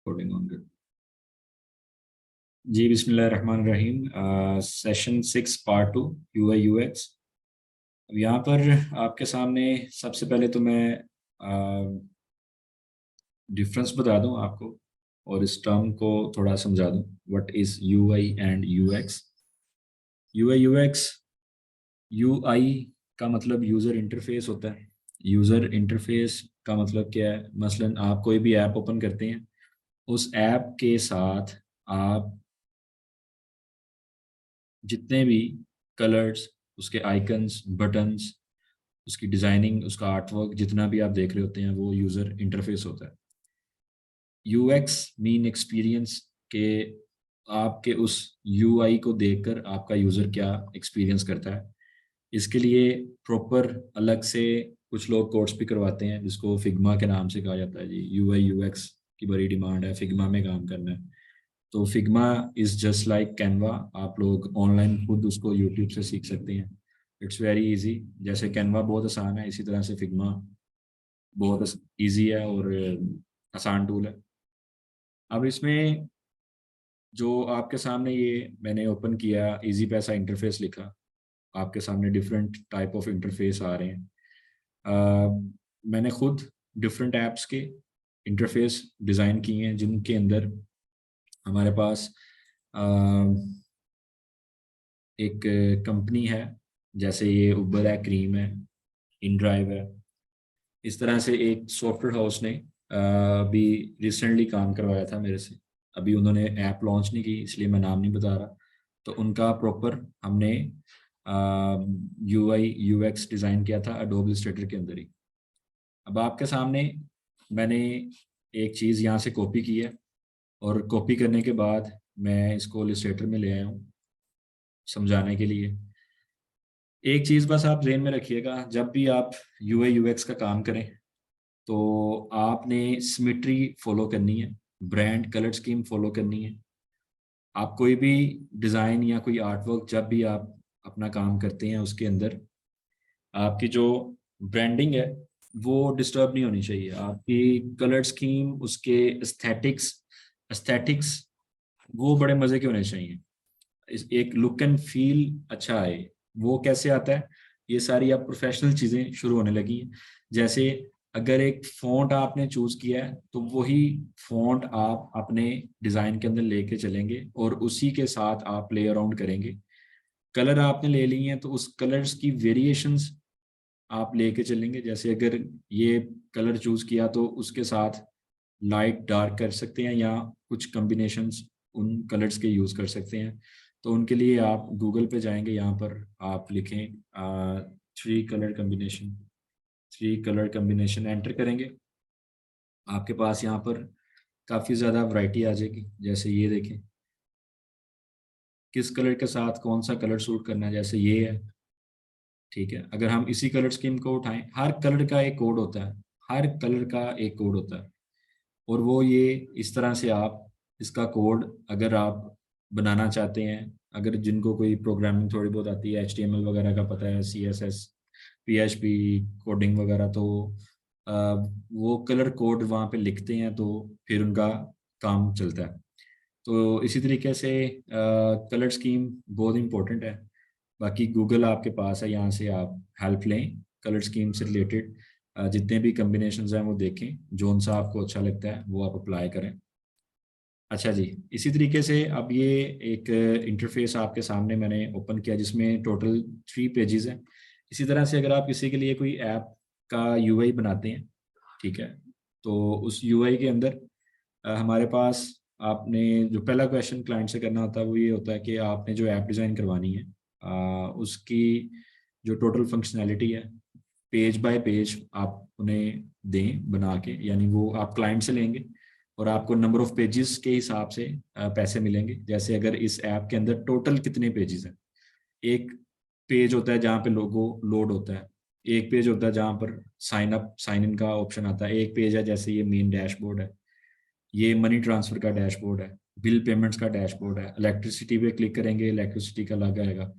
Recording on good. जी बिस्मिल्लाहिर्रहमानिर्रहीम। Session 6 part 2 UI UX. अब यहाँ पर आपके सामने सबसे पहले तो मैं डिफरेंस बता दूं आपको और इस टर्म को थोड़ा समझा दूं। What is UI and UX. UI UX, UI का मतलब यूज़र इंटरफेस होता है। यूज़र इंटरफेस का मतलब क्या है? मसलन आप कोई भी ऐप ओपन करते हैं, उस ऐप के साथ आप जितने भी कलर्स, उसके आइकन्स, बटन्स, उसकी डिज़ाइनिंग, उसका आर्टवर्क, जितना भी आप देख रहे होते हैं वो यूज़र इंटरफेस होता है। यूएक्स मीन एक्सपीरियंस के आपके उस यूआई को देखकर आपका यूज़र क्या एक्सपीरियंस करता है। इसके लिए प्रॉपर अलग से कुछ लोग कोर्स भी करवाते हैं जिसको फिग्मा के नाम से कहा जाता है। जी, यूआई यूएक्स की बड़ी डिमांड है, फिग्मा में काम करना है। तो Figma is just like Canva. आप लोग ऑनलाइन खुद उसको यूट्यूब से सीख सकते हैं। It's very easy. जैसे कैनवा बहुत आसान है, इसी तरह से फिग्मा बहुत इजी है और आसान टूल है। अब इसमें जो आपके सामने ये मैंने ओपन किया, इजी पैसा इंटरफेस लिखा, आपके सामने डिफरेंट टाइप ऑफ इंटरफेस आ रहे हैं। मैंने खुद डिफरेंट ऐप्स के इंटरफेस डिज़ाइन किए हैं जिनके अंदर हमारे पास अ, एक कंपनी है, जैसे ये उबर है, क्रीम है, इनड्राइव है। इस तरह से एक सॉफ्टवेयर हाउस ने अभी रिसेंटली काम करवाया था मेरे से। अभी उन्होंने ऐप लॉन्च नहीं की इसलिए मैं नाम नहीं बता रहा। तो उनका प्रॉपर हमने यूआई यूएक्स डिज़ाइन किया था एडोब इलस्ट्रेटर के अंदर ही। अब आपके सामने मैंने एक चीज़ यहाँ से कॉपी की है और कॉपी करने के बाद मैं इसको इलस्ट्रेटर में ले आया हूँ समझाने के लिए। एक चीज़ बस आप ध्यान में रखिएगा, जब भी आप यूआई यूएक्स का काम करें तो आपने सिमेट्री फॉलो करनी है, ब्रांड कलर स्कीम फॉलो करनी है। आप कोई भी डिज़ाइन या कोई आर्ट वर्क जब भी आप अपना काम करते हैं उसके अंदर आपकी जो ब्रांडिंग है वो डिस्टर्ब नहीं होनी चाहिए। आपकी कलर स्कीम, उसके एस्थेटिक्स एस्थेटिक्स वो बड़े मज़े के होने चाहिए। एक लुक एंड फील अच्छा आए। वो कैसे आता है? ये सारी अब प्रोफेशनल चीज़ें शुरू होने लगी हैं। जैसे अगर एक फ़ॉन्ट आपने चूज़ किया है तो वही फ़ॉन्ट आप अपने डिज़ाइन के अंदर लेके चलेंगे और उसी के साथ आप प्ले अराउंड करेंगे। कलर आपने ले लिए हैं तो उस कलर्स की वेरिएशंस आप लेके चलेंगे। जैसे अगर ये कलर चूज़ किया तो उसके साथ लाइट डार्क कर सकते हैं या कुछ कम्बिनेशंस उन कलर्स के यूज़ कर सकते हैं। तो उनके लिए आप गूगल पे जाएंगे, यहाँ पर आप लिखें थ्री कलर कम्बिनेशन एंटर करेंगे। आपके पास यहाँ पर काफ़ी ज़्यादा वैरायटी आ जाएगी। जैसे ये देखें, किस कलर के साथ कौन सा कलर सूट करना है, जैसे ये है। ठीक है, अगर हम इसी कलर स्कीम को उठाएं, हर कलर का एक कोड होता है, हर कलर का एक कोड होता है। और वो ये इस तरह से आप इसका कोड अगर आप बनाना चाहते हैं, अगर जिनको कोई प्रोग्रामिंग थोड़ी बहुत आती है, HTML वगैरह का पता है, CSS, PHP कोडिंग वगैरह, तो अ, वो कलर कोड वहाँ पे लिखते हैं तो फिर उनका काम चलता है। तो इसी तरीके से कलर स्कीम बहुत इंपॉर्टेंट है। बाकी गूगल आपके पास है, यहाँ से आप हेल्प लें कलर स्कीम से रिलेटेड। जितने भी कम्बिनेशंस हैं वो देखें, जोन सा आपको अच्छा लगता है वो आप अप्लाई करें। अच्छा जी, इसी तरीके से अब ये एक इंटरफेस आपके सामने मैंने ओपन किया जिसमें टोटल 3 पेजेस हैं। इसी तरह से अगर आप किसी के लिए कोई ऐप का यूआई बनाते हैं, ठीक है, तो उस यूआई के अंदर हमारे पास आपने जो पहला क्वेश्चन क्लाइंट से करना होता है वो ये होता है कि आपने जो ऐप डिज़ाइन करवानी है उसकी जो टोटल फंक्शनैलिटी है, पेज बाय पेज आप उन्हें दें बना के। यानी वो आप क्लाइंट से लेंगे और आपको नंबर ऑफ पेजेस के हिसाब से पैसे मिलेंगे। जैसे अगर इस ऐप के अंदर टोटल कितने पेजेस हैं, एक पेज होता है जहाँ पे लोगो लोड होता है, एक पेज होता है जहाँ पर साइन अप साइन इन का ऑप्शन आता है, एक पेज है जैसे ये मेन डैशबोर्ड है, ये मनी ट्रांसफर का डैशबोर्ड है, बिल पेमेंट्स का डैशबोर्ड है। इलेक्ट्रिसिटी पे क्लिक करेंगे, इलेक्ट्रिसिटी का अलग आएगा।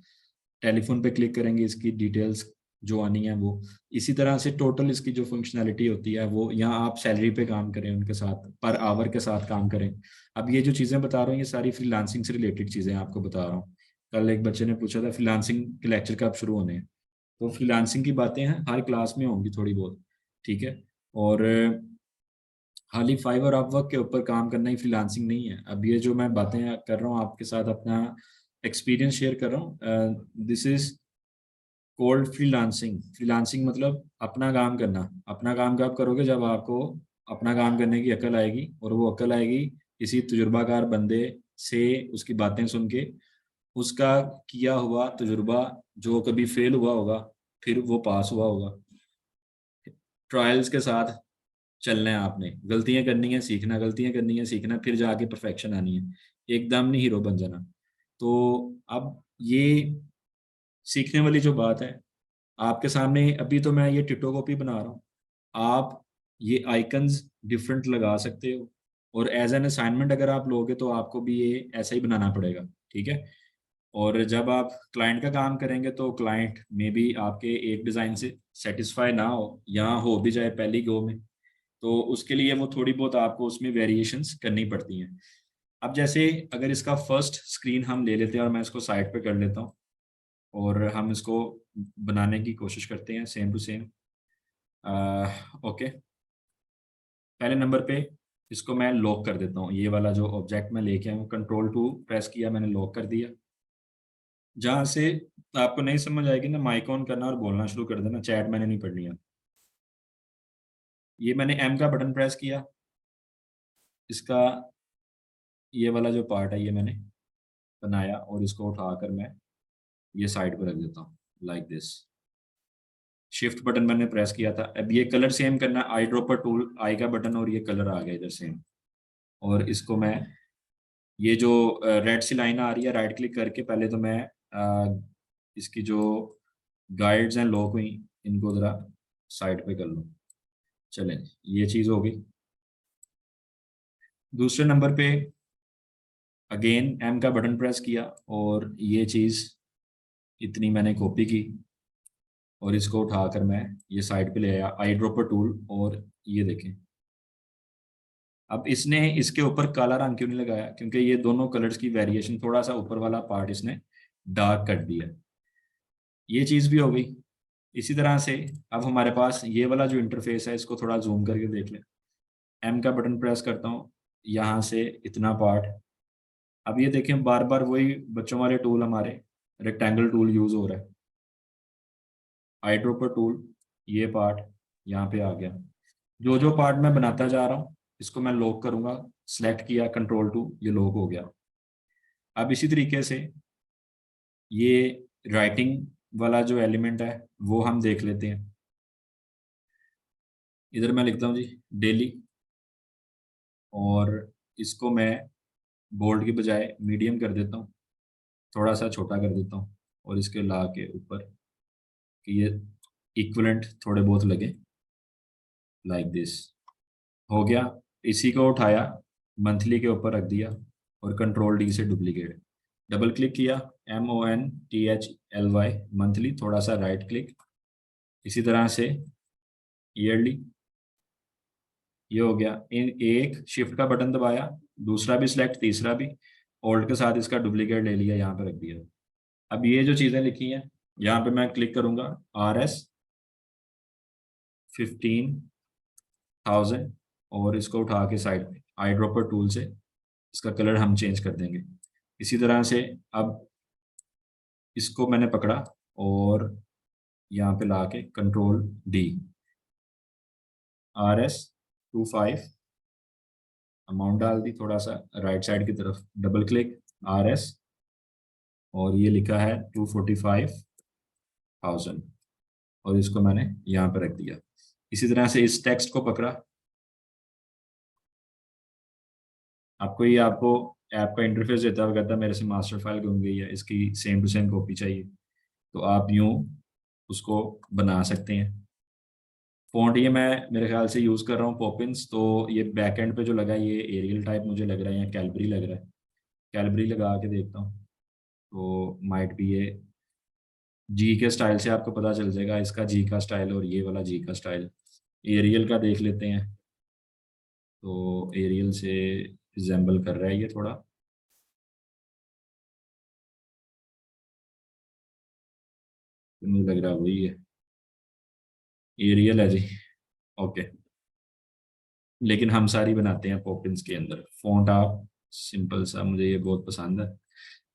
टेलीफोन पे क्लिक करेंगे, इसकी डिटेल्स जो आनी है वो। इसी तरह से टोटल इसकी जो फंक्शनैलिटी होती है वो, यहाँ आप सैलरी पे काम करें उनके साथ, पर आवर के साथ काम करें। अब ये जो चीज़ें बता रहा हूँ ये सारी फ्रीलांसिंग से रिलेटेड चीज़ें आपको बता रहा हूँ। कल एक बच्चे ने पूछा था फ्रीलांसिंग के लेक्चर कब शुरू होने हैं, तो फ्रीलांसिंग की बातें हैं हर क्लास में होंगी थोड़ी बहुत, ठीक है। और खाली फाइवर अपवर्क के ऊपर काम करना ही फ्रीलांसिंग नहीं है। अब ये जो मैं बातें कर रहा हूँ आपके साथ अपना एक्सपीरियंस शेयर कर रहा हूँ, this is cold freelancing. Freelancing मतलब अपना काम करना। अपना काम कब करोगे, जब आपको अपना काम करने की अकल आएगी, और वो अकल आएगी किसी तजुर्बाकार बंदे से, उसकी बातें सुन के, उसका किया हुआ तजुर्बा जो कभी फेल हुआ होगा फिर वो पास हुआ होगा। ट्रायल्स के साथ चलना है आपने, गलतियां करनी है सीखना, गलतियां करनी है सीखना, फिर जाके परफेक्शन आनी है। एकदम नहीं हीरो बन जाना। तो अब ये सीखने वाली जो बात है आपके सामने, अभी तो मैं ये टिटो कॉपी बना रहा हूँ, आप ये आइकन्स डिफरेंट लगा सकते हो, और एज एन असाइनमेंट अगर आप लोगे तो आपको भी ये ऐसा ही बनाना पड़ेगा, ठीक है। और जब आप क्लाइंट का काम करेंगे तो क्लाइंट में भी आपके एक डिज़ाइन से सेटिस्फाई ना हो, यहाँ हो भी जाए पहली गो में, तो उसके लिए वो थोड़ी बहुत आपको उसमें वेरिएशंस करनी पड़ती हैं। अब जैसे अगर इसका फर्स्ट स्क्रीन हम ले लेते हैं और मैं इसको साइड पे कर लेता हूँ, और हम इसको बनाने की कोशिश करते हैं सेम टू सेम। ओके, पहले नंबर पे इसको मैं लॉक कर देता हूँ। ये वाला जो ऑब्जेक्ट मैं लेके आया हूँ, कंट्रोल 2 प्रेस किया मैंने, लॉक कर दिया। जहाँ से आपको नहीं समझ आएगी ना, माइक ऑन करना और बोलना शुरू कर देना, चैट मैंने नहीं पढ़नी है। ये मैंने एम का बटन प्रेस किया, इसका ये वाला जो पार्ट है ये मैंने बनाया, और इसको उठाकर मैं ये साइड पर रख देता हूँ लाइक दिस। शिफ्ट बटन मैंने प्रेस किया था। अब ये कलर सेम करना, आई ड्रॉपर टूल, आई का बटन, और ये कलर आ गया इधर सेम। और इसको मैं, ये जो रेड सी लाइन आ रही है, राइट क्लिक करके पहले तो मैं इसकी जो गाइड्स हैं लॉक हुई, इनको ज़रा साइड पे कर लूँ। चलें, ये चीज़ हो गई। दूसरे नंबर पे अगेन एम का बटन प्रेस किया, और ये चीज़ इतनी मैंने कॉपी की, और इसको उठाकर मैं ये साइड पे ले आया, आई ड्रॉपर टूल, और ये देखें। अब इसने इसके ऊपर काला रंग क्यों नहीं लगाया, क्योंकि ये दोनों कलर्स की वेरिएशन, थोड़ा सा ऊपर वाला पार्ट इसने डार्क कर दिया। ये चीज़ भी हो गई। इसी तरह से अब हमारे पास ये वाला जो इंटरफेस है, इसको थोड़ा जूम करके देख लें। एम का बटन प्रेस करता हूँ, यहाँ से इतना पार्ट। अब ये देखें बार बार वही बच्चों वाले टूल हमारे, रेक्टेंगल टूल यूज़ हो रहा है। आई ड्रॉपर टूल, ये पार्ट यहाँ पे आ गया। जो जो पार्ट मैं बनाता जा रहा हूँ इसको मैं लॉक करूंगा, सेलेक्ट किया कंट्रोल 2, ये लॉक हो गया। अब इसी तरीके से ये राइटिंग वाला जो एलिमेंट है वो हम देख लेते हैं। इधर मैं लिखता हूँ जी डेली, और इसको मैं बोल्ड की बजाय मीडियम कर देता हूँ, थोड़ा सा छोटा कर देता हूँ, और इसके ला के ऊपर कि ये इक्वलेंट थोड़े बहुत लगे, लाइक दिस। हो गया। इसी को उठाया, मंथली के ऊपर रख दिया, और कंट्रोल D से डुप्लीकेट, डबल क्लिक किया, MONTHLY मंथली, थोड़ा सा राइट क्लिक, इसी तरह से ईयरली, ये हो गया। इन एक शिफ्ट का बटन दबाया, दूसरा भी सिलेक्ट, तीसरा भी, ऑल्ट के साथ इसका डुप्लीकेट ले लिया, यहाँ पे रख दिया। अब ये जो चीज़ें लिखी हैं, यहाँ पे मैं क्लिक करूंगा, RS 15,000, और इसको उठा के साइड में आई ड्रॉपर टूल से इसका कलर हम चेंज कर देंगे। इसी तरह से अब इसको मैंने पकड़ा, और यहाँ पे ला के कंट्रोल D, RS 25 अमाउंट डाल दी, थोड़ा सा राइट साइड की तरफ, डबल क्लिक, RS, और ये लिखा है 245,000, और इसको मैंने यहाँ पे रख दिया। इसी तरह से इस टेक्स्ट को पकड़ा। आपको ऐप का इंटरफेस देता है, कहता है मेरे से मास्टर फाइल गुम गई है, इसकी सेम टू सेम कॉपी चाहिए, तो आप यूँ उसको बना सकते हैं। फ़ॉन्ट ये मैं मेरे ख्याल से यूज़ कर रहा हूँ पॉपिंस, तो ये बैक एंड पे जो लगा है ये एरियल टाइप मुझे लग रहा है, या कैलबरी लग रहा है। कैलबरी लगा के देखता हूँ, तो माइट भी ये जी के स्टाइल से आपको पता चल जाएगा, इसका जी का स्टाइल और ये वाला जी का स्टाइल। एरियल का देख लेते हैं। तो एरियल से रिजेंबल कर रहा है ये थोड़ा। तो मुझे लग रहा है वही है, एरियल है जी। ओके। लेकिन हम सारी बनाते हैं पॉपिंस के अंदर फॉन्ट। आप सिंपल सा, मुझे ये बहुत पसंद है।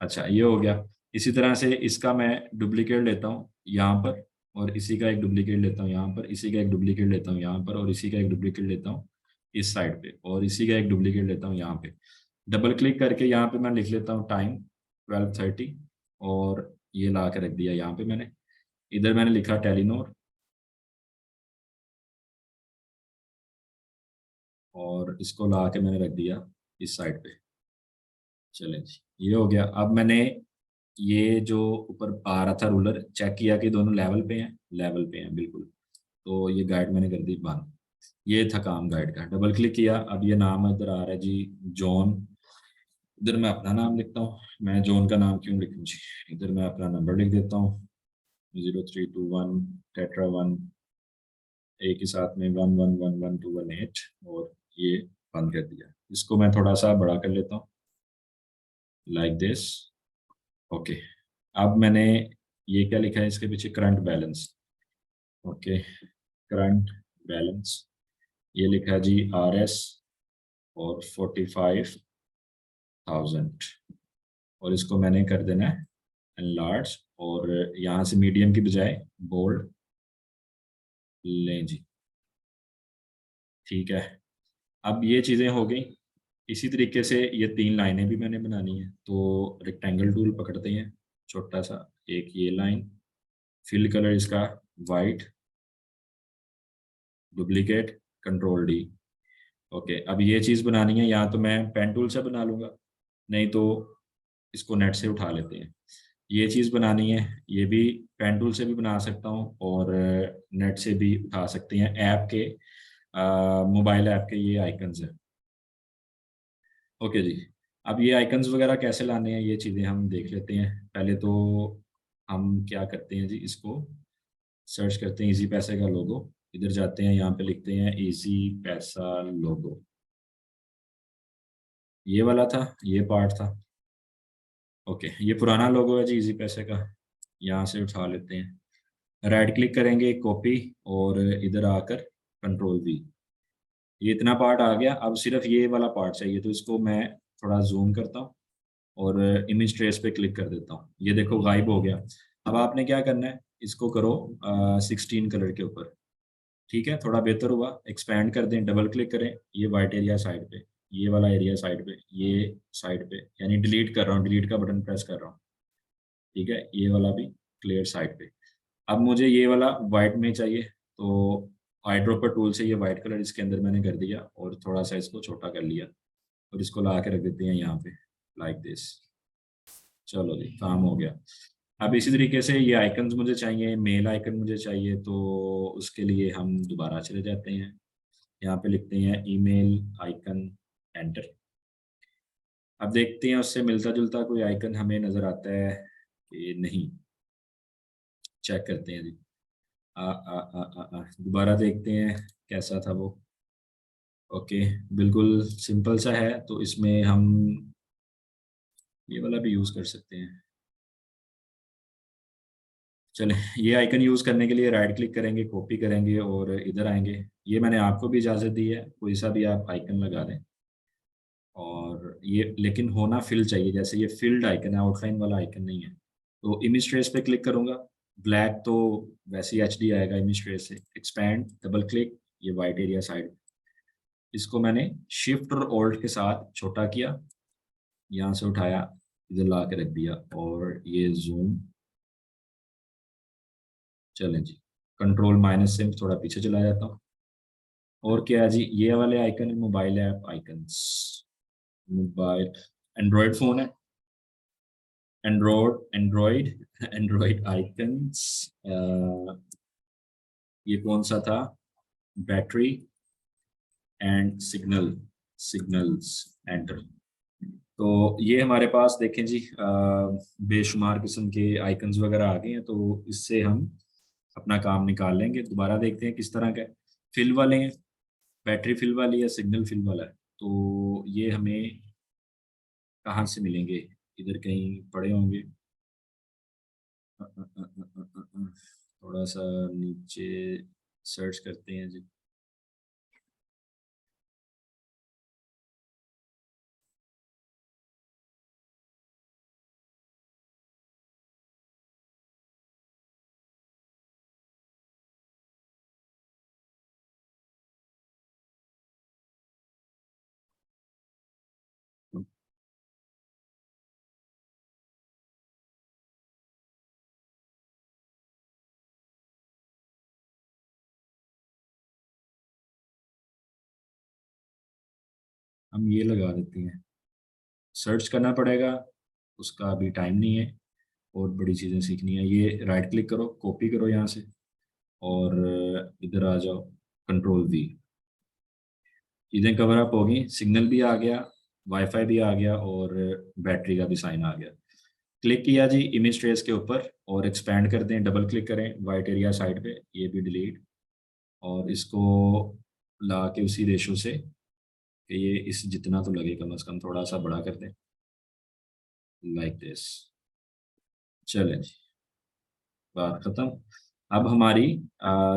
अच्छा, ये हो गया। इसी तरह से इसका मैं डुप्लीकेट लेता हूँ यहाँ पर, और इसी का एक डुप्लीकेट लेता हूँ यहाँ पर, इसी का एक डुप्लीकेट लेता हूँ यहाँ पर, और इसी का एक डुप्लीकेट लेता हूँ इस साइड पे, और इसी का एक डुप्लीकेट लेता हूँ यहाँ पे। डबल क्लिक करके यहाँ पे मैं लिख लेता हूँ टाइम 12:30, और ये ला के रख दिया यहाँ पे मैंने। इधर मैंने लिखा टेलीनोर, और इसको ला के मैंने रख दिया इस साइड पे। चलें जी, ये हो गया। अब मैंने ये जो ऊपर आ रहा था रूलर, चेक किया कि दोनों लेवल पे हैं, लेवल पे हैं बिल्कुल। तो ये गाइड मैंने कर दी बंद। ये था काम गाइड का। डबल क्लिक किया, अब ये नाम इधर आ रहा है जी, जॉन। इधर मैं अपना नाम लिखता हूँ। मैं जॉन का नाम क्यों लिखूँ जी, इधर मैं अपना नंबर लिख देता हूँ, 0321 टेट्रा 1, एक ही साथ में 1111 218, और ये बंद कर दिया। इसको मैं थोड़ा सा बड़ा कर लेता हूँ, लाइक दिस। ओके। अब मैंने ये क्या लिखा है इसके पीछे, current balance. Okay, current balance, ये लिखा है जी RS, और 45,000। और इसको मैंने कर देना है एनलार्ज, और यहाँ से मीडियम की बजाय बोल्ड लें जी। ठीक है, अब ये चीज़ें हो गई। इसी तरीके से ये 3 लाइनें भी मैंने बनानी है। तो रेक्टेंगल टूल पकड़ते हैं, छोटा सा एक ये लाइन, फिल कलर इसका white, duplicate, control D। Okay, अब ये चीज़ बनानी है, या तो मैं पेन टूल से बना लूँगा, नहीं तो इसको नेट से उठा लेते हैं। ये चीज़ बनानी है, ये भी पेन टूल से भी बना सकता हूँ, और नेट से भी उठा सकते हैं। ऐप के, मोबाइल ऐप के ये आइकन्स हैं। ओके जी, अब ये आइकन्स वगैरह कैसे लाने हैं, ये चीज़ें हम देख लेते हैं। पहले तो हम क्या करते हैं जी, इसको सर्च करते हैं इजी पैसे का लोगो। इधर जाते हैं, यहाँ पे लिखते हैं इजी पैसा लोगो। ये वाला था, ये पार्ट था। ओके, ये पुराना लोगो है जी इजी पैसे का, यहाँ से उठा लेते हैं। राइट क्लिक करेंगे, कॉपी, और इधर आकर कंट्रोल V। ये इतना पार्ट आ गया। अब सिर्फ ये वाला पार्ट चाहिए, तो इसको मैं थोड़ा जूम करता हूँ, और इमेज ट्रेस पे क्लिक कर देता हूँ। ये देखो गायब हो गया। अब आपने क्या करना है, इसको करो 16 कलर के ऊपर। ठीक है, थोड़ा बेहतर हुआ। एक्सपैंड कर दें, डबल क्लिक करें, ये वाइट एरिया साइड पे, ये वाला एरिया साइड पे, ये साइड पे, यानी डिलीट कर रहा हूँ, डिलीट का बटन प्रेस कर रहा हूँ। ठीक है, ये वाला भी क्लियर साइड पे। अब मुझे ये वाला वाइट में चाहिए, तो आई ड्रॉपर टूल से ये वाइट कलर इसके अंदर मैंने कर दिया, और थोड़ा सा इसको छोटा कर लिया, और इसको ला के रख देते हैं यहाँ पे, लाइक दिस। चलो जी, काम हो गया। अब इसी तरीके से ये आइकन्स मुझे चाहिए, मेल आइकन मुझे चाहिए, तो उसके लिए हम दोबारा चले जाते हैं, यहाँ पे लिखते हैं ईमेल आइकन, एंटर। अब देखते हैं उससे मिलता जुलता कोई आइकन हमें नज़र आता है कि नहीं। चेक करते हैं जी। दोबारा देखते हैं कैसा था वो। ओके, बिल्कुल सिंपल सा है, तो इसमें हम ये वाला भी यूज़ कर सकते हैं। चलें, ये आइकन यूज़ करने के लिए राइट क्लिक करेंगे, कॉपी करेंगे, और इधर आएंगे। ये मैंने आपको भी इजाज़त दी है, कोई सा भी आप आइकन लगा दें। और ये लेकिन होना फिल चाहिए, जैसे ये फिल्ड आइकन है, आउटलाइन वाला आइकन नहीं है। तो इमेज ट्रेस पे क्लिक करूंगा, ब्लैक तो वैसे ही HD आएगा इमेज ट्रेस से। एक्सपैंड, डबल क्लिक, ये वाइट एरिया साइड, इसको मैंने शिफ्ट और ऑल्ट के साथ छोटा किया, यहाँ से उठाया, इधर ला के रख दिया, और ये जूम। चलें जी, कंट्रोल- से थोड़ा पीछे चला जाता हूँ। और क्या है जी, ये वाले icon mobile app icons. Mobile, Android phone है, एंड्रॉयड एंड्रॉयड आइकन्स। ये कौन सा था, बैटरी एंड सिग्नल्स, एंटर। तो ये हमारे पास देखें जी, बेशुमार किस्म के आइकन्स वगैरह आ गए हैं, तो इससे हम अपना काम निकाल लेंगे। दोबारा देखते हैं किस तरह का है। फिल वाले हैं, बैटरी फिल वाली है, सिग्नल फिल वाला है। तो ये हमें कहाँ से मिलेंगे? इधर कहीं पड़े होंगे। थोड़ा सा नीचे सर्च करते हैं जी। हम ये लगा देते हैं, सर्च करना पड़ेगा, उसका अभी टाइम नहीं है, और बड़ी चीज़ें सीखनी है। ये राइट क्लिक करो, कॉपी करो यहाँ से, और इधर आ जाओ, कंट्रोल V। चीज़ें कवर अप होगी, सिग्नल भी आ गया, वाईफाई भी आ गया, और बैटरी का भी साइन आ गया। क्लिक किया जी इमेज ट्रेस के ऊपर, और एक्सपैंड कर दें, डबल क्लिक करें वाइट एरिया साइड पे, ये भी डिलीट, और इसको ला के उसी रेशो से कि ये इस जितना तो लगे, कम से कम थोड़ा सा बड़ा कर दें, लाइक दिस। चलें जी, बात खत्म। अब हमारी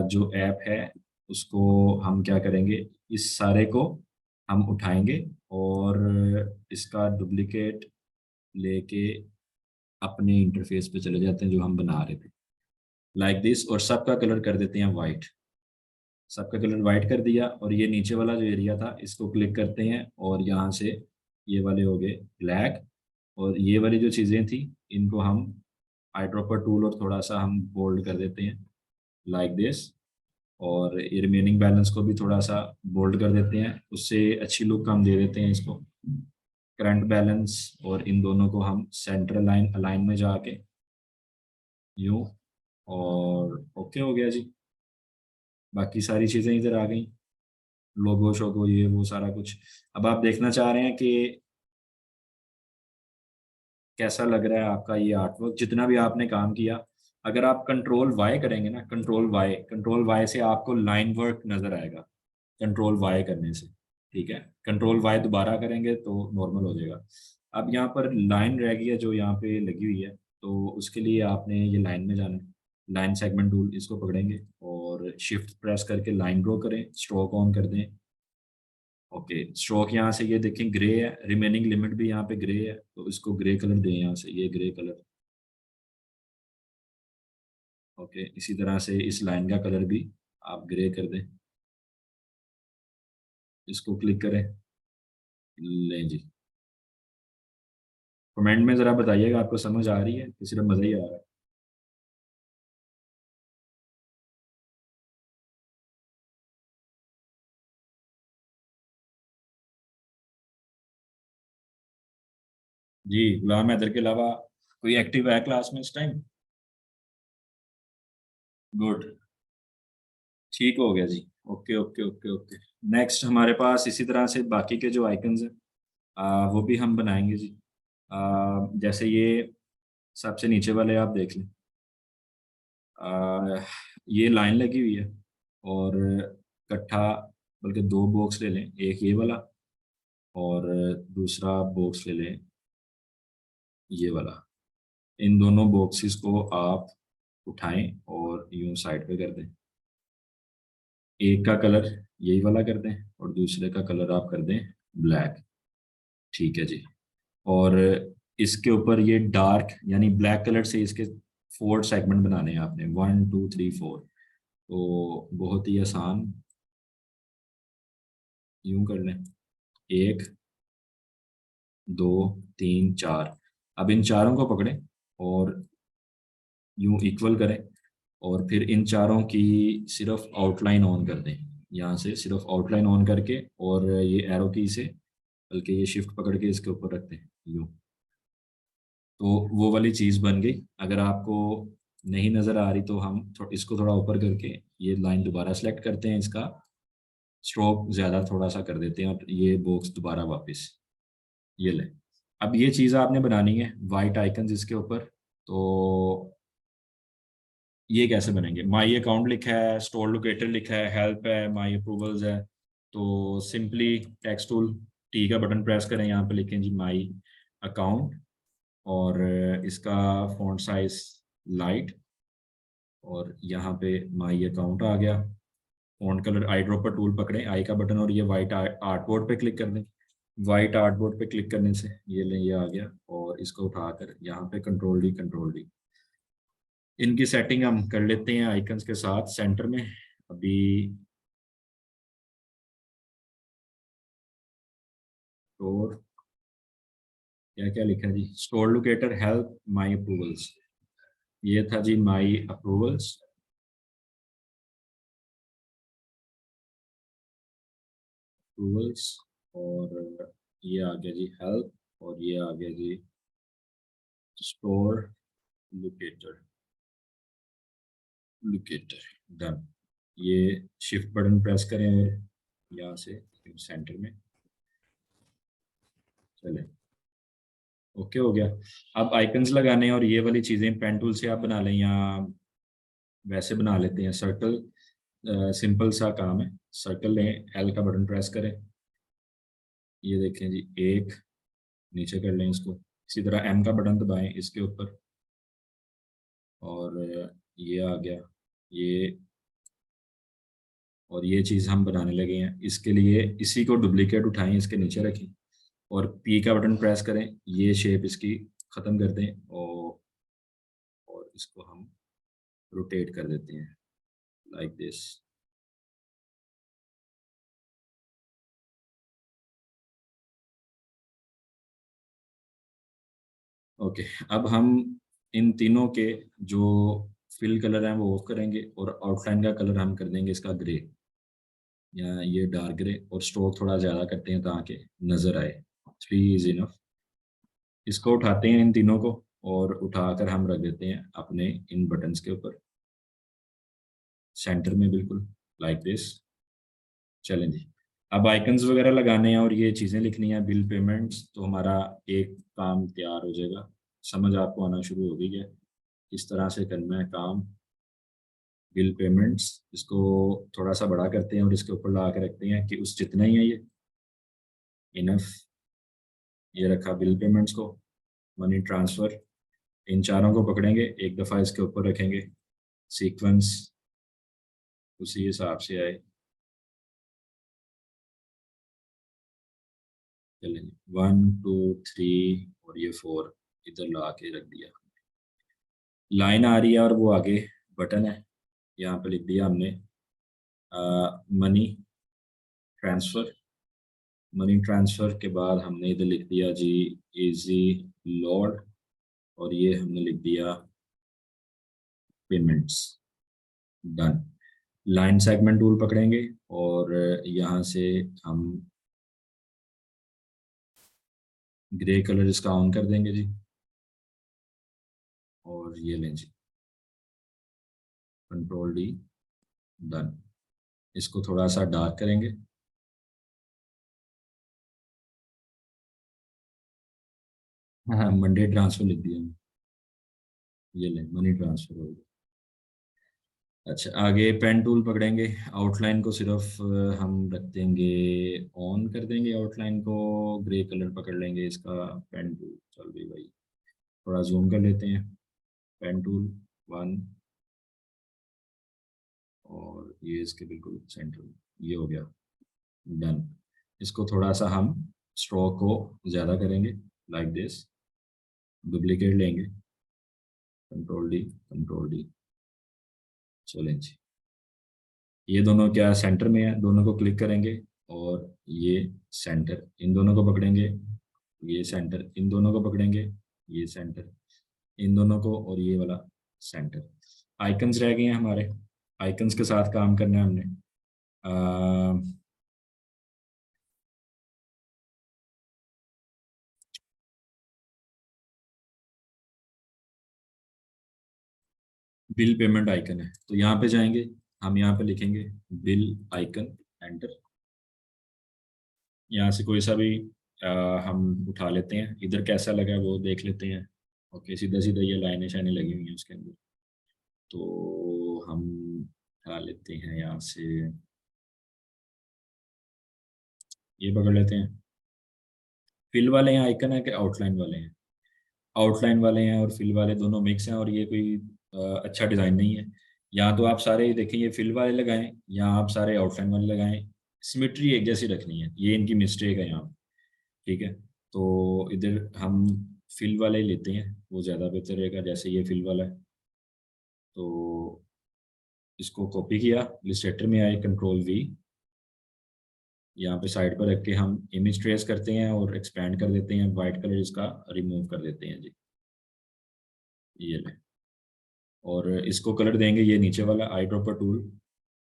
जो ऐप है, उसको हम क्या करेंगे, इस सारे को हम उठाएंगे, और इसका डुप्लीकेट लेके अपने इंटरफेस पे चले जाते हैं जो हम बना रहे थे, लाइक दिस, और सबका कलर कर देते हैं वाइट। सबका कलर वाइट कर दिया, और ये नीचे वाला जो एरिया था इसको क्लिक करते हैं, और यहाँ से ये वाले हो गए ब्लैक, और ये वाली जो चीज़ें थी इनको हम आई ड्रॉपर टूल और थोड़ा सा हम बोल्ड कर देते हैं, लाइक दिस। और ये रिमेनिंग बैलेंस को भी थोड़ा सा बोल्ड कर देते हैं, उससे अच्छी लुक हम दे देते हैं इसको। करंट बैलेंस और इन दोनों को हम सेंटर लाइन अलाइन में जाके यूँ, और ओके हो गया जी। बाकी सारी चीज़ें इधर आ गई, लोगो शोगो ये वो सारा कुछ। अब आप देखना चाह रहे हैं कि कैसा लग रहा है आपका ये आर्टवर्क, जितना भी आपने काम किया। अगर आप कंट्रोल Y करेंगे ना, कंट्रोल वाई से आपको लाइन वर्क नजर आएगा, कंट्रोल Y करने से। ठीक है, कंट्रोल Y दोबारा करेंगे तो नॉर्मल हो जाएगा। अब यहाँ पर लाइन रह गई है जो यहाँ पे लगी हुई है, तो उसके लिए आपने ये लाइन में जाना है। लाइन सेगमेंट टूल, इसको पकड़ेंगे और शिफ्ट प्रेस करके लाइन ड्रॉ करें, स्ट्रोक ऑन कर दें। ओके, स्ट्रोक यहाँ से ये देखें ग्रे है, रिमेनिंग लिमिट भी यहाँ पे ग्रे है, तो इसको ग्रे कलर दें यहाँ से, ये ग्रे कलर। ओके, इसी तरह से इस लाइन का कलर भी आप ग्रे कर दें, इसको क्लिक करें। लें जी, कमेंट में ज़रा बताइएगा आपको समझ आ रही है कि सिर्फ मज़ा ही आ रहा है। जी, गुलाम हैदर के अलावा कोई एक्टिव है क्लास में इस टाइम? गुड, ठीक हो गया जी। Okay okay okay okay. Next हमारे पास इसी तरह से बाकी के जो आइकन्स हैं, वो भी हम बनाएंगे जी। जैसे ये सबसे नीचे वाले आप देख लें, ये लाइन लगी हुई है, और इकट्ठा, बल्कि दो बॉक्स ले लें, एक ये वाला, और दूसरा बॉक्स ले लें ये वाला। इन दोनों बॉक्सेस को आप उठाएं और यूं साइड पे कर दें। एक का कलर यही वाला कर दें, और दूसरे का कलर आप कर दें ब्लैक। ठीक है जी। और इसके ऊपर ये डार्क यानी ब्लैक कलर से इसके 4 सेगमेंट बनाने हैं आपने, 1 2 3 4। तो बहुत ही आसान, यूं कर लें, 1 2 3 4। अब इन चारों को पकड़ें और यूं इक्वल करें, और फिर इन चारों की सिर्फ आउटलाइन ऑन कर दें। यहाँ से सिर्फ आउटलाइन ऑन करके, और ये एरो की से, बल्कि ये शिफ्ट पकड़ के इसके ऊपर रख दें यूं, तो वो वाली चीज़ बन गई। अगर आपको नहीं नज़र आ रही तो हम इसको थोड़ा ऊपर करके ये लाइन दोबारा सेलेक्ट करते हैं, इसका स्ट्रोक ज़्यादा थोड़ा सा कर देते हैं, और ये बॉक्स दोबारा वापस, ये लें। अब ये चीज़ आपने बनानी है, वाइट आइकन इसके ऊपर। तो ये कैसे बनेंगे? माई अकाउंट लिखा है, स्टोर लोकेटर लिखा है, हेल्प है, माई अप्रूवल्स है। तो सिंपली टेक्स्ट टूल टी का बटन प्रेस करें, यहाँ पे लिखें जी माई अकाउंट, और इसका फॉन्ट साइज लाइट, और यहाँ पे माई अकाउंट आ गया। Font colour eye dropper tool पकड़ें, आई का बटन, और ये वाइट आर्ट बोर्ड पे क्लिक कर दें। वाइट आर्ट बोर्ड पे क्लिक करने से ये ले, ये आ गया, और इसको उठाकर यहाँ पे कंट्रोल डी इनकी सेटिंग हम कर लेते हैं आइकन्स के साथ सेंटर में। अभी स्टोर, क्या क्या लिखा है जी, स्टोर लोकेटर, हेल्प, माई अप्रूवल्स। ये था जी माई अप्रूवल्स, अप्रूवल्स, और ये आ गया जी हेल्प, और ये आ गया जी स्टोर लोकेटर, लोकेटर डन। ये शिफ्ट बटन प्रेस करें और यहाँ से सेंटर में चले, ओके हो गया। अब आइकन्स लगाने हैं, और ये वाली चीज़ें पेन टूल से आप बना लें, या वैसे बना लेते हैं सर्कल। सिंपल सा काम है, सर्कल लें, एल का बटन प्रेस करें, ये देखें जी एक, नीचे कर लें इसको। इसी तरह एम का बटन दबाएं इसके ऊपर, और ये आ गया ये, और ये चीज़ हम बनाने लगे हैं। इसके लिए इसी को डुप्लीकेट उठाएं, इसके नीचे रखें, और पी का बटन प्रेस करें, ये शेप इसकी ख़त्म कर दें, और इसको हम रोटेट कर देते हैं लाइक दिस। ओके, अब हम इन तीनों के जो फिल कलर हैं वो ऑफ करेंगे, और आउटलाइन का कलर हम कर देंगे इसका ग्रे, या ये डार्क ग्रे, और स्ट्रोक थोड़ा ज़्यादा करते हैं ताकि नज़र आए। 3 इज इनफ। इसको उठाते हैं इन तीनों को, और उठाकर हम रख देते हैं अपने इन बटन्स के ऊपर सेंटर में, बिल्कुल लाइक दिस। चलें जी, अब आइकन्स वगैरह लगाने हैं और ये चीज़ें लिखनी है, बिल पेमेंट्स, तो हमारा एक काम तैयार हो जाएगा। समझ आपको आना शुरू हो गई है किस तरह से करना है काम। बिल पेमेंट्स, इसको थोड़ा सा बड़ा करते हैं और इसके ऊपर ला के रखते हैं कि उस जितना ही है ये इनफ। ये रखा बिल पेमेंट्स को, मनी ट्रांसफ़र, इन चारों को पकड़ेंगे, एक दफ़ा इसके ऊपर रखेंगे, सीक्वेंस उसी हिसाब से आए। चलें, 1 2 3 और ये 4 इधर ला के रख दिया। लाइन आ रही है और वो आगे बटन है, यहाँ पे लिख दिया हमने मनी ट्रांसफ़र। मनी ट्रांसफ़र के बाद हमने इधर लिख दिया जी इजी लोड, और ये हमने लिख दिया payments, done. Line segment tool पकड़ेंगे, और यहाँ से हम ग्रे कलर इसका ऑन कर देंगे जी, और ये लें जी कंट्रोल डी, डन। इसको थोड़ा सा डार्क करेंगे, हाँ मंडे ट्रांसफर लिख दिया, ये लें मनी ट्रांसफर हो गया। अच्छा, आगे पेन टूल पकड़ेंगे, आउटलाइन को सिर्फ हम रख देंगे, ऑन कर देंगे आउटलाइन को, ग्रे कलर पकड़ लेंगे इसका। पेन टूल चल रही भाई, थोड़ा जूम कर लेते हैं, पेन टूल 1, और ये इसके बिल्कुल सेंटर में, ये हो गया डन। इसको थोड़ा सा हम स्ट्रोक को ज़्यादा करेंगे लाइक दिस, डुप्लीकेट लेंगे, कंट्रोल डी, चलें जी। ये दोनों क्या सेंटर में है, दोनों को क्लिक करेंगे, और ये सेंटर, इन दोनों को पकड़ेंगे, ये सेंटर, इन दोनों को पकड़ेंगे, ये सेंटर, इन दोनों को, और ये वाला सेंटर। आइकन्स रह गए हैं हमारे, आइकन्स के साथ काम करना है हमने। बिल पेमेंट आइकन है, तो यहाँ पे जाएंगे, हम यहाँ पे लिखेंगे बिल आइकन, एंटर। यहाँ से कोई सा भी हम उठा लेते हैं, इधर कैसा लगा वो देख लेते हैं। ओके, सीधा सीधा ये लाइनें शाइनें लगी हुई हैं उसके अंदर, तो हम उठा लेते हैं यहाँ से, ये पकड़ लेते हैं। फिल वाले हैं आइकन है कि आउटलाइन वाले हैं? आउटलाइन वाले हैं और फिल वाले दोनों मिक्स हैं, और ये कोई अच्छा डिज़ाइन नहीं है। या तो आप सारे देखें ये फिल वाले लगाएं, या आप सारे आउटलाइन वाले लगाएं, सिमेट्री एक जैसी रखनी है, ये इनकी मिस्टेक है यहाँ। ठीक है, तो इधर हम फिल वाले ही लेते हैं, वो ज़्यादा बेहतर रहेगा। जैसे ये फिल वाला है, तो इसको कॉपी किया, इलस्ट्रेटर में आए, कंट्रोल V, यहाँ पे साइड पर रख के हम इमेज ट्रेस करते हैं और एक्सपेंड कर देते हैं, वाइट कलर इसका रिमूव कर देते हैं जी, ये ले। और इसको कलर देंगे ये नीचे वाला आई ड्रॉपर टूल,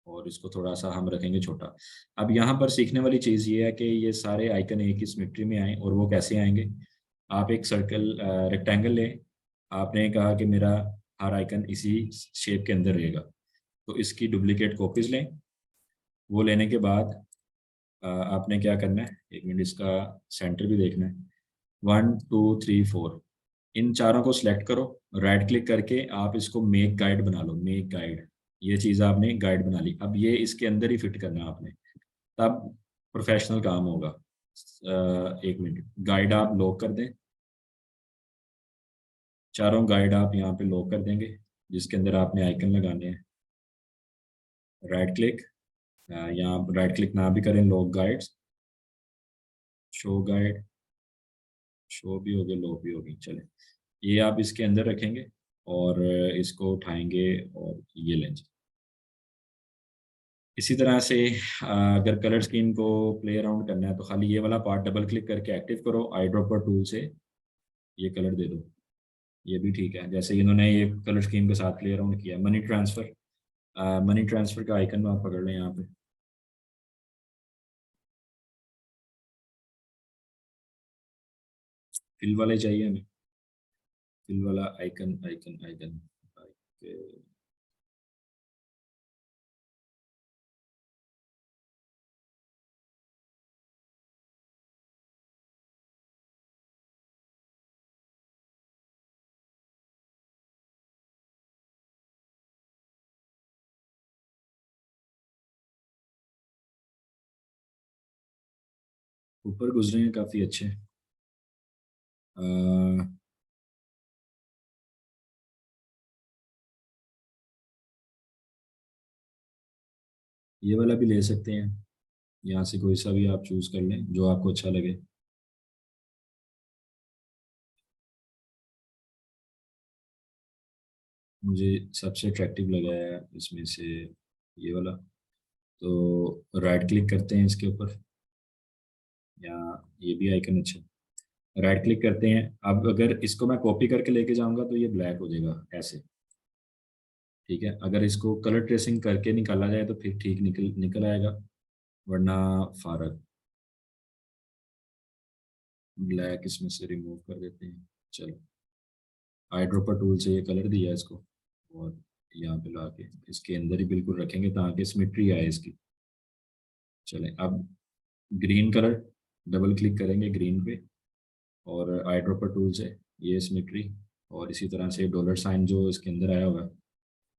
और इसको थोड़ा सा हम रखेंगे छोटा। अब यहाँ पर सीखने वाली चीज़ ये है कि ये सारे आइकन एक ही सिमेट्री में आए, और वो कैसे आएंगे? आप एक सर्कल रेक्टेंगल लें, आपने कहा कि मेरा हर आइकन इसी शेप के अंदर रहेगा, तो इसकी डुप्लीकेट कॉपीज लें। वो लेने के बाद आपने क्या करना है, एक मिनट, इसका सेंटर भी देखना है। 1 2 3 4, इन चारों को सिलेक्ट करो, राइट क्लिक करके आप इसको मेक गाइड बना लो, मेक गाइड। ये चीज़ आपने गाइड बना ली, अब ये इसके अंदर ही फिट करना है आपने, तब प्रोफेशनल काम होगा। एक मिनट, गाइड आप लॉक कर दें, चारों गाइड आप यहाँ पे लॉक कर देंगे, जिसके अंदर आपने आइकन लगाने हैं। राइट क्लिक, यहाँ राइट क्लिक ना भी करें, lock guides, show guide, show भी हो गई, लॉक भी होगी, चले। ये आप इसके अंदर रखेंगे और इसको उठाएंगे और ये लेंगे। इसी तरह से अगर कलर स्कीम को प्ले अराउंड करना है, तो खाली ये वाला पार्ट डबल क्लिक करके एक्टिव करो, आई ड्रॉपर टूल से ये कलर दे दो। ये भी ठीक है, जैसे इन्होंने ये कलर स्कीम के साथ प्ले अराउंड किया। मनी ट्रांसफ़र, मनी ट्रांसफ़र का आइकन आप पकड़ लें यहाँ पे, फिल वाले चाहिए हमें, फिल वाला आइकन आइकन आइकन, ऊपर गुजरे हैं काफ़ी अच्छे। अ, ये वाला भी ले सकते हैं, यहाँ से कोई सा भी आप चूज़ कर लें जो आपको अच्छा लगे। मुझे सबसे अट्रैक्टिव लगा है इसमें से ये वाला, तो राइट क्लिक करते हैं इसके ऊपर, या ये भी आइकन अच्छा, राइट क्लिक करते हैं। अब अगर इसको मैं कॉपी करके लेके जाऊंगा तो ये ब्लैक हो जाएगा ऐसे। ठीक है, अगर इसको कलर ट्रेसिंग करके निकाला जाए तो फिर ठीक निकल निकल आएगा, वरना फारग। ब्लैक इसमें से रिमूव कर देते हैं, चलो। आई ड्रॉपर टूल से ये कलर दिया इसको, और यहाँ पे ला के इसके अंदर ही बिल्कुल रखेंगे ताकि सिमेट्री आए इसकी। चलें, अब ग्रीन कलर, डबल क्लिक करेंगे ग्रीन पे, और आई ड्रॉपर टूल से ये सिमेट्री, और इसी तरह से डॉलर साइन जो इसके अंदर आया हुआ है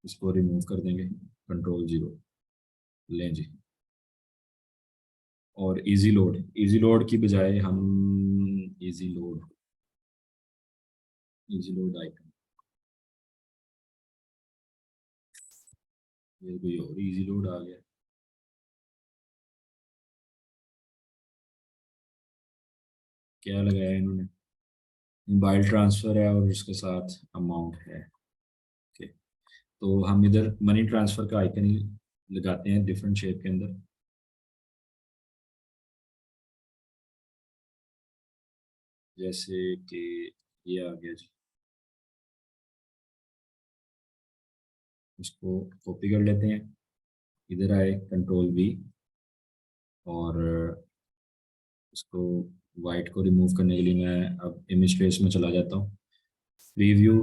इसको रिमूव कर देंगे, कंट्रोल 0, लें जी। और इजी लोड की बजाय हम easy load, easy load icon, ये कोई और इजी लोड आ गया। क्या लगाया इन्होंने? मोबाइल ट्रांसफ़र है और उसके साथ अमाउंट है। ओके, तो हम इधर मनी ट्रांसफ़र का आइकन ही लगाते हैं डिफरेंट शेप के अंदर, जैसे कि ये आ गया जी। इसको कॉपी कर लेते हैं, इधर आए, कंट्रोल V, और इसको वाइट को रिमूव करने के लिए मैं अब इमेज ट्रेस में चला जाता हूँ। प्रीव्यू,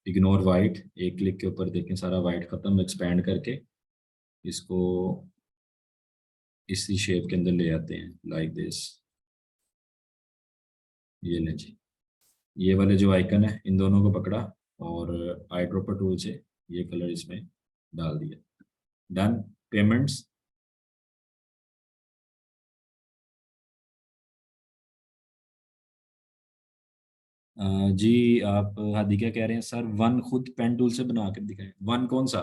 इग्नोर वाइट, एक क्लिक के ऊपर देखें सारा वाइट खत्म, एक्सपैंड करके इसको इसी शेप के अंदर ले आते हैं, लाइक दिस। ये लें जी, ये वाले जो आइकन है इन दोनों को पकड़ा और आई ड्रॉपर टूल से ये कलर इसमें डाल दिया। डन। पेमेंट्स। जी, आप हादी क्या कह रहे हैं सर? वन खुद पेन टूल से बना कर दिखाएं। वन कौन सा?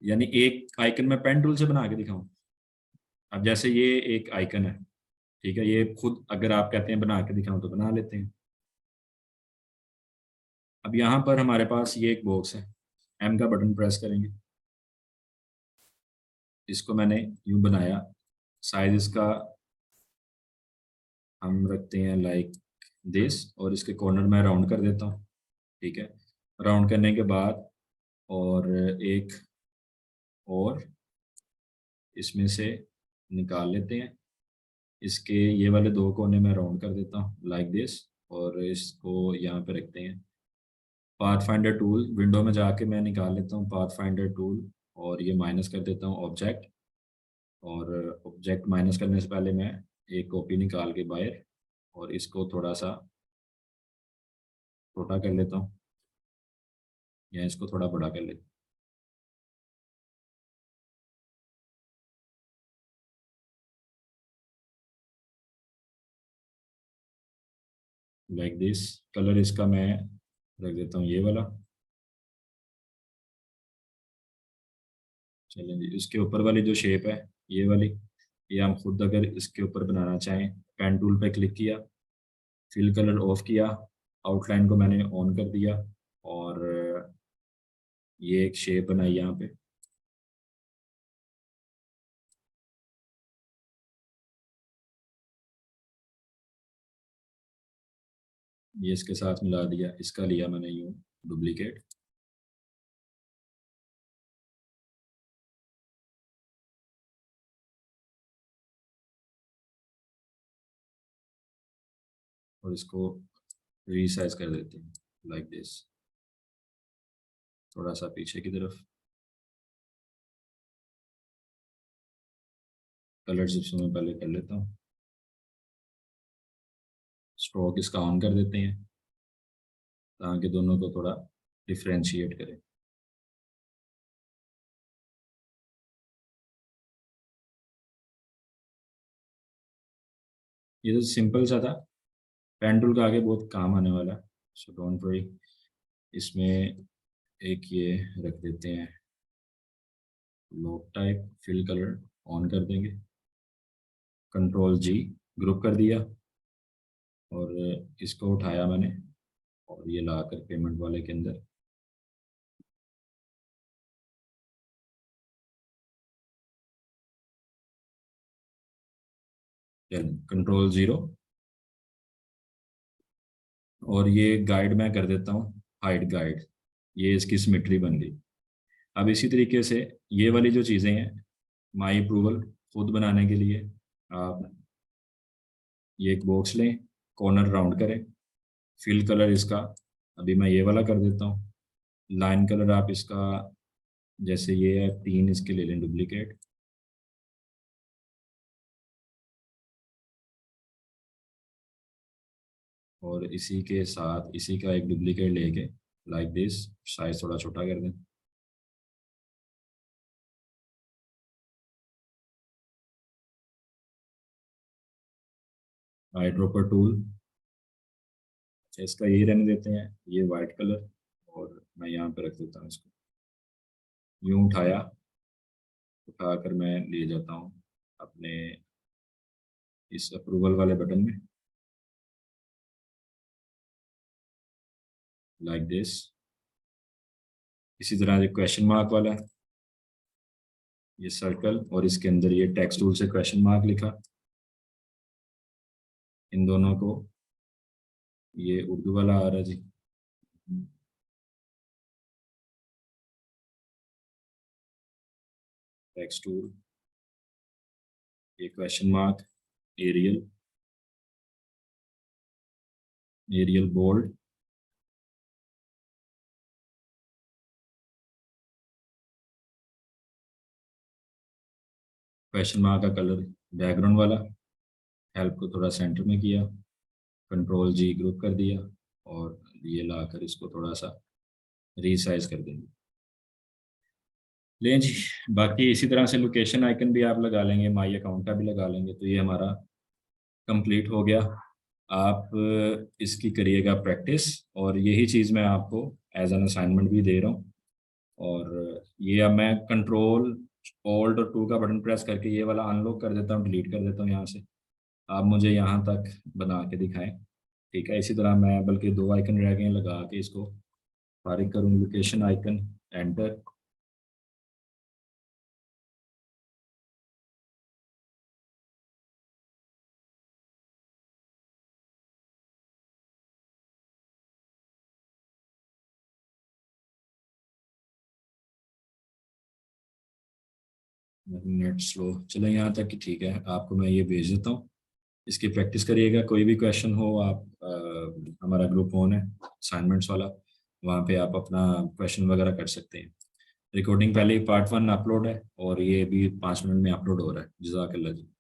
यानी एक आइकन में पेन टूल से बना के दिखाऊं? अब जैसे ये एक आइकन है, ठीक है, ये खुद अगर आप कहते हैं बना के दिखाऊं तो बना लेते हैं। अब यहाँ पर हमारे पास ये एक बॉक्स है, एम का बटन प्रेस करेंगे, इसको मैंने यूं बनाया, साइज इसका हम रखते हैं लाइक दिस, और इसके कॉर्नर में राउंड कर देता हूँ। ठीक है, राउंड करने के बाद और एक और इसमें से निकाल लेते हैं, इसके ये वाले दो कोने में राउंड कर देता हूँ लाइक दिस, और इसको यहाँ पे रखते हैं। पाथ फाइंडर टूल विंडो में जाके मैं निकाल लेता हूँ पाथ फाइंडर टूल, और ये माइनस कर देता हूँ ऑब्जेक्ट, और ऑब्जेक्ट माइनस करने से पहले मैं एक कॉपी निकाल के बाहर, और इसको थोड़ा सा छोटा कर लेता हूँ, या इसको थोड़ा बड़ा कर लेता हूँ लाइक दिस। कलर इसका मैं रख देता हूँ ये वाला। चलें जी, इसके ऊपर वाली जो शेप है ये वाली, ये हम खुद अगर इसके ऊपर बनाना चाहें, पेन टूल पे क्लिक किया, फिल कलर ऑफ किया, आउटलाइन को मैंने ऑन कर दिया, और ये एक शेप बनाई यहाँ पे, ये इसके साथ मिला दिया, इसका लिया मैंने यूँ डुप्लीकेट, और इसको रीसाइज कर देते हैं लाइक दिस, थोड़ा सा पीछे की तरफ। कलर सबसे मैं पहले कर लेता हूँ, स्ट्रोक इसका ऑन कर देते हैं ताकि दोनों को थोड़ा डिफ्रेंशिएट करें। ये तो सिंपल सा था, पेन टूल का आगे बहुत काम आने वाला है, सो डोंट वरी। इसमें एक ये रख देते हैं lock type, fill colour on कर देंगे, कंट्रोल जी ग्रुप कर दिया, और इसको उठाया मैंने और ये ला कर पेमेंट वाले के अंदर। कंट्रोल जीरो, और ये गाइड मैं कर देता हूँ हाइड गाइड, ये इसकी सिमेट्री बन गई। अब इसी तरीके से ये वाली जो चीज़ें हैं, माई अप्रूवल खुद बनाने के लिए आप ये एक बॉक्स लें, कॉर्नर राउंड करें, फिल कलर इसका अभी मैं ये वाला कर देता हूँ, लाइन कलर आप इसका जैसे ये है तीन इसके ले लें डुप्लीकेट, और इसी के साथ इसी का एक डुप्लीकेट लेके लाइक दिस साइज थोड़ा छोटा कर दें। आई ड्रॉपर टूल, अच्छा इसका ये रहने देते हैं, ये वाइट कलर, और मैं यहाँ पे रख देता हूँ इसको, यूँ उठाया, उठा कर मैं ले जाता हूँ अपने इस अप्रूवल वाले बटन में लाइक दिस। इसी तरह जो क्वेश्चन मार्क वाला है, ये सर्कल, और इसके अंदर ये टेक्स्ट टूल से क्वेश्चन मार्क लिखा, इन दोनों को, ये उर्दू वाला आ रहा है जी, टेक्स्ट टूल, ये question mark, Arial, Arial bold, question mark का कलर बैकग्राउंड वाला, हेल्प को थोड़ा सेंटर में किया, कंट्रोल जी ग्रुप कर दिया, और ये लाकर इसको थोड़ा सा रीसाइज कर देंगे। लें जी, बाकी इसी तरह से लोकेशन आइकन भी आप लगा लेंगे, माई अकाउंट का भी लगा लेंगे, तो ये हमारा कंप्लीट हो गया। आप इसकी करिएगा प्रैक्टिस, और यही चीज़ मैं आपको एज एन असाइनमेंट भी दे रहा हूँ। और ये अब मैं कंट्रोल ऑल्ट और 2 का बटन प्रेस करके ये वाला अनलॉक कर देता हूँ, डिलीट कर देता हूँ यहाँ से। आप मुझे यहाँ तक बना के दिखाएं, ठीक है। इसी तरह मैं बल्कि 2 आइकन रह गए लगा के इसको फारिग करूँ, location icon, enter. Net slow, चलो यहाँ तक कि ठीक है, आपको मैं ये भेज देता हूँ, इसकी प्रैक्टिस करिएगा। कोई भी क्वेश्चन हो आप हमारा ग्रुप ऑन है असाइनमेंट्स वाला, वहाँ पे आप अपना क्वेश्चन वगैरह कर सकते हैं। रिकॉर्डिंग पहले ही पार्ट 1 अपलोड है, और ये भी 5 मिनट में अपलोड हो रहा है। जज़ाकल्लाह जी।